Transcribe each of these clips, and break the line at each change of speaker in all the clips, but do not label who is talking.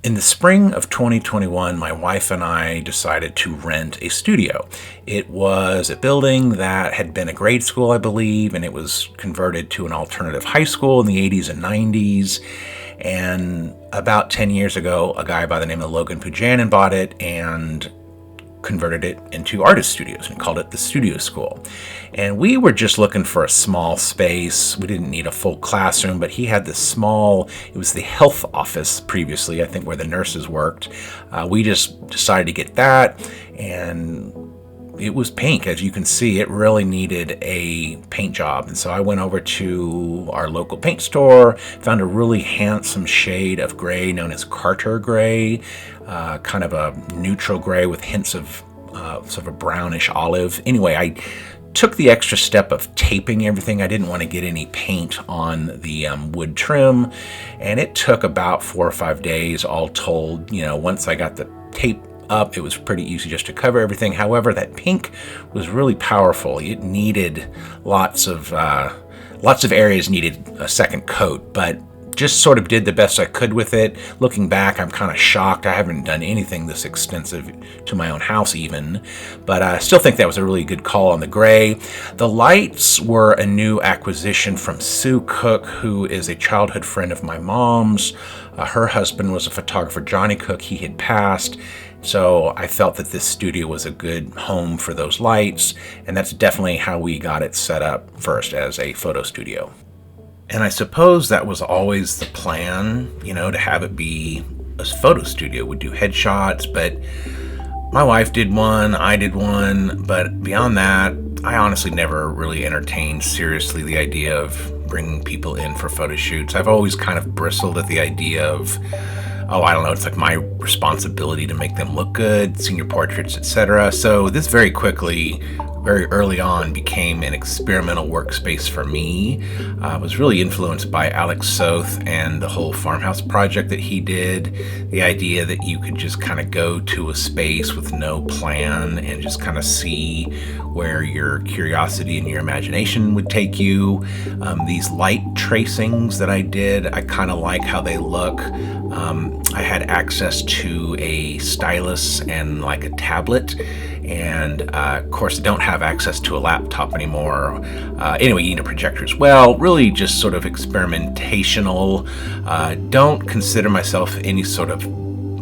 In the spring of 2021, my wife and I decided to rent a studio. It was a building that had been a grade school, I believe, and it was converted to an alternative high school in the 80s and 90s. And about 10 years ago, a guy by the name of Logan Pujanin bought it and converted it into artist studios and called it the Studio School. And we were just looking for a small space. We didn't need a full classroom, but he had this small, it was the health office previously, I think, where the nurses worked. We just decided to get that, and it was pink. As you can see, it really needed a paint job. And so I went over to our local paint store, found a really handsome shade of gray known as Carter gray, kind of a neutral gray with hints of sort of a brownish olive. Anyway, I took the extra step of taping everything. I didn't want to get any paint on the wood trim, and it took about 4 or 5 days all told. Once I got the tape up, it was pretty easy just to cover everything. However, that pink was really powerful. It needed lots of areas needed a second coat, but just sort of did the best I could with it. Looking back, I'm kind of shocked. I haven't done anything this extensive to my own house even, but I still think that was a really good call on the gray. The lights were a new acquisition from Sue Cook, who is a childhood friend of my mom's. Her husband was a photographer, Johnny Cook. He had passed. So I felt that this studio was a good home for those lights, and that's definitely how we got it set up first, as a photo studio. And I suppose that was always the plan, to have it be a photo studio. We'd do headshots, but my wife did one, I did one, but beyond that, I honestly never really entertained seriously the idea of bringing people in for photo shoots. I've always kind of bristled at the idea of, it's like my responsibility to make them look good, senior portraits, etc. So this very early on became an experimental workspace for me. I was really influenced by Alex Soth and the whole farmhouse project that he did. The idea that you could just kind of go to a space with no plan and just kind of see where your curiosity and your imagination would take you. These light tracings that I did, I kind of like how they look. I had access to a stylus and like a tablet, and of course I don't have access to a laptop anymore. Anyway, you need a projector as well. Really just sort of experimentational. Don't consider myself any sort of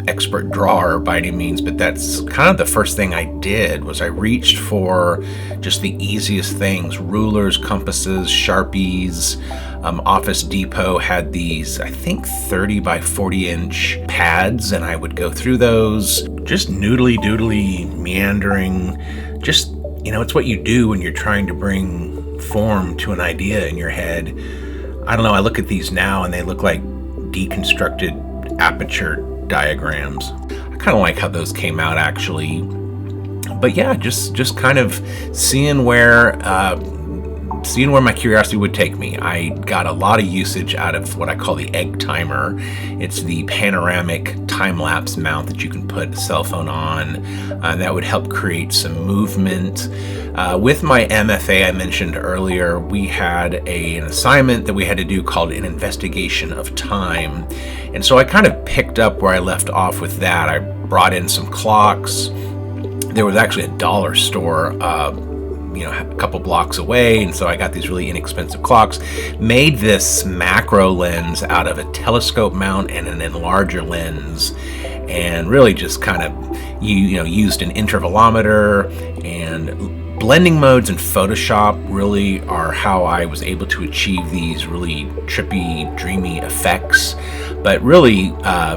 expert drawer by any means, but that's kind of the first thing I did. Was I reached for just the easiest things: rulers, compasses, Sharpies. Office Depot had these, I think, 30 by 40 inch pads, and I would go through those, just noodly doodly, meandering. Just, it's what you do when you're trying to bring form to an idea in your head. I don't know, I look at these now and they look like deconstructed aperture diagrams. I kind of like how those came out, actually. But yeah, just kind of seeing where my curiosity would take me. I got a lot of usage out of what I call the egg timer. It's the panoramic time-lapse mount that you can put a cell phone on. That would help create some movement. With my MFA I mentioned earlier, we had an assignment that we had to do called an investigation of time. And so I kind of picked up where I left off with that. I brought in some clocks. There was actually a dollar store a couple blocks away, and so I got these really inexpensive clocks. Made this macro lens out of a telescope mount and an enlarger lens, and really just kind of used an intervalometer. And blending modes in Photoshop really are how I was able to achieve these really trippy, dreamy effects, but really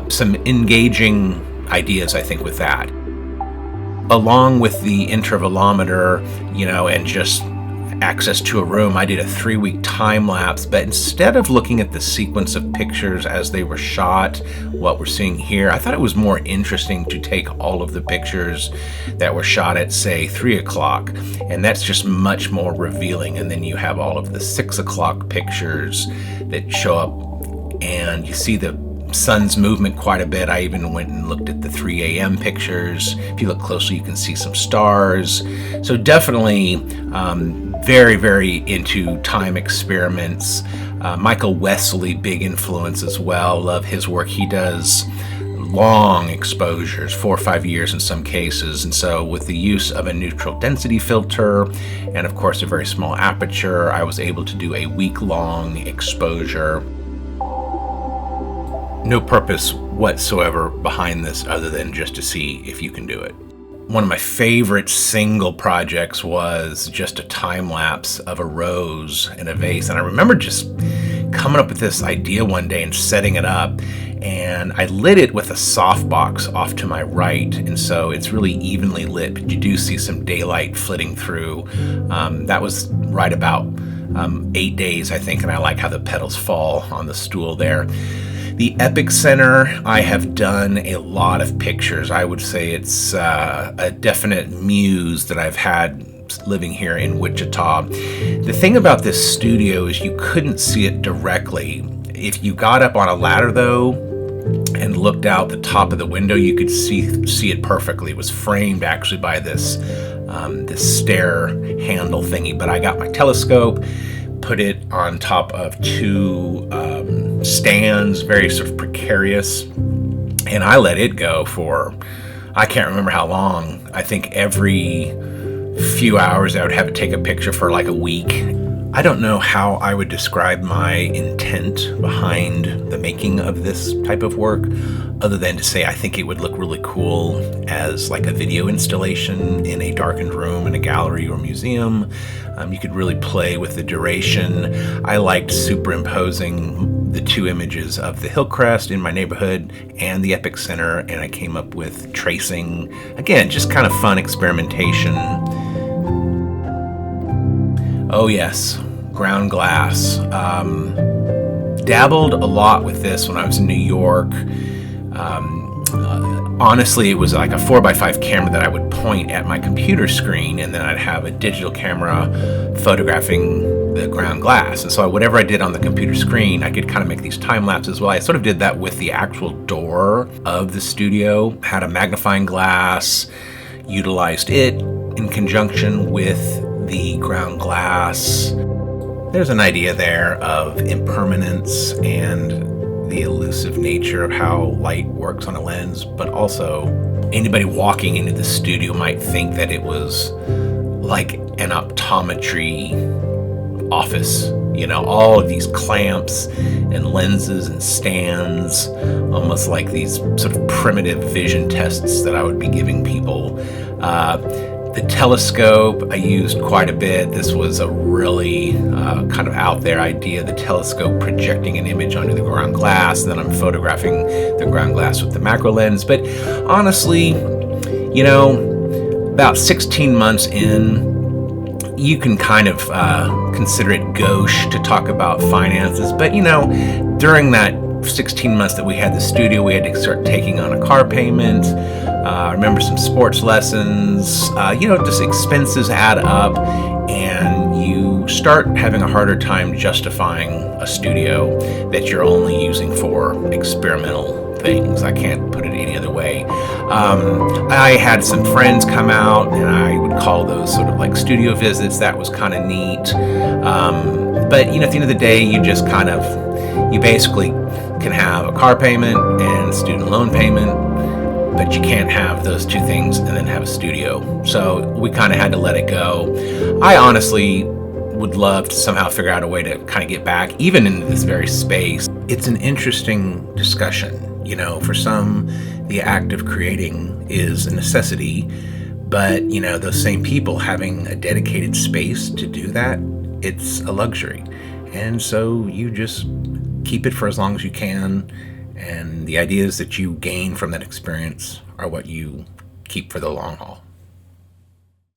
some engaging ideas, I think, with that. Along with the intervalometer, and just access to a room, I did a 3-week time lapse, but instead of looking at the sequence of pictures as they were shot, what we're seeing here, I thought it was more interesting to take all of the pictures that were shot at, say, 3 o'clock, and that's just much more revealing. And then you have all of the 6 o'clock pictures that show up, and you see the sun's movement quite a bit. I even went and looked at the 3 a.m. pictures. If you look closely, you can see some stars. So definitely very, very into time experiments. Michael Wesley, big influence as well. Love his work. He does long exposures, 4 or 5 years in some cases. And so with the use of a neutral density filter and of course a very small aperture, I was able to do a week-long exposure. No purpose whatsoever behind this other than just to see if you can do it. One of my favorite single projects was just a time lapse of a rose in a vase. And I remember just coming up with this idea one day and setting it up, and I lit it with a softbox off to my right, and so it's really evenly lit, but you do see some daylight flitting through. That was right about 8 days, I think, and I like how the petals fall on the stool there. The Epic Center, I have done a lot of pictures. I would say it's a definite muse that I've had living here in Wichita. The thing about this studio is you couldn't see it directly. If you got up on a ladder though and looked out the top of the window, you could see it perfectly. It was framed actually by this stair handle thingy, but I got my telescope, put it on top of two stands, very sort of precarious, and I let it go for, I can't remember how long. I think every few hours I would have to take a picture for like a week. I don't know how I would describe my intent behind the making of this type of work, other than to say I think it would look really cool as like a video installation in a darkened room in a gallery or museum. You could really play with the duration. I liked superimposing the two images of the Hillcrest in my neighborhood and the Epic Center, and I came up with tracing. Again, just kind of fun experimentation. Oh yes, ground glass. Dabbled a lot with this when I was in New York. Honestly, it was like a 4x5 camera that I would point at my computer screen, and then I'd have a digital camera photographing the ground glass. And so whatever I did on the computer screen, I could kind of make these time lapses as well. I sort of did that with the actual door of the studio, had a magnifying glass, utilized it in conjunction with the ground glass. There's an idea there of impermanence and the elusive nature of how light works on a lens, but also anybody walking into the studio might think that it was like an optometry office. You know, all of these clamps and lenses and stands, almost like these sort of primitive vision tests that I would be giving people. The telescope I used quite a bit. This was a really kind of out there idea, the telescope projecting an image onto the ground glass, and then I'm photographing the ground glass with the macro lens. But honestly, you know, about 16 months in, you can kind of consider it gauche to talk about finances, but you know, during that 16 months that we had the studio, we had to start taking on a car payment. I remember some sports lessons, you know, just expenses add up, and you start having a harder time justifying a studio that you're only using for experimental things. I can't put it any other way. I had some friends come out, and I would call those sort of like studio visits. That was kind of neat. But, you know, at the end of the day, you just kind of, you basically can have a car payment and student loan payment, but you can't have those two things and then have a studio. So we kind of had to let it go. I honestly would love to somehow figure out a way to kind of get back even into this very space. It's an interesting discussion. You know, for some, the act of creating is a necessity, but you know, those same people having a dedicated space to do that, it's a luxury. And so you just keep it for as long as you can, and the ideas that you gain from that experience are what you keep for the long haul.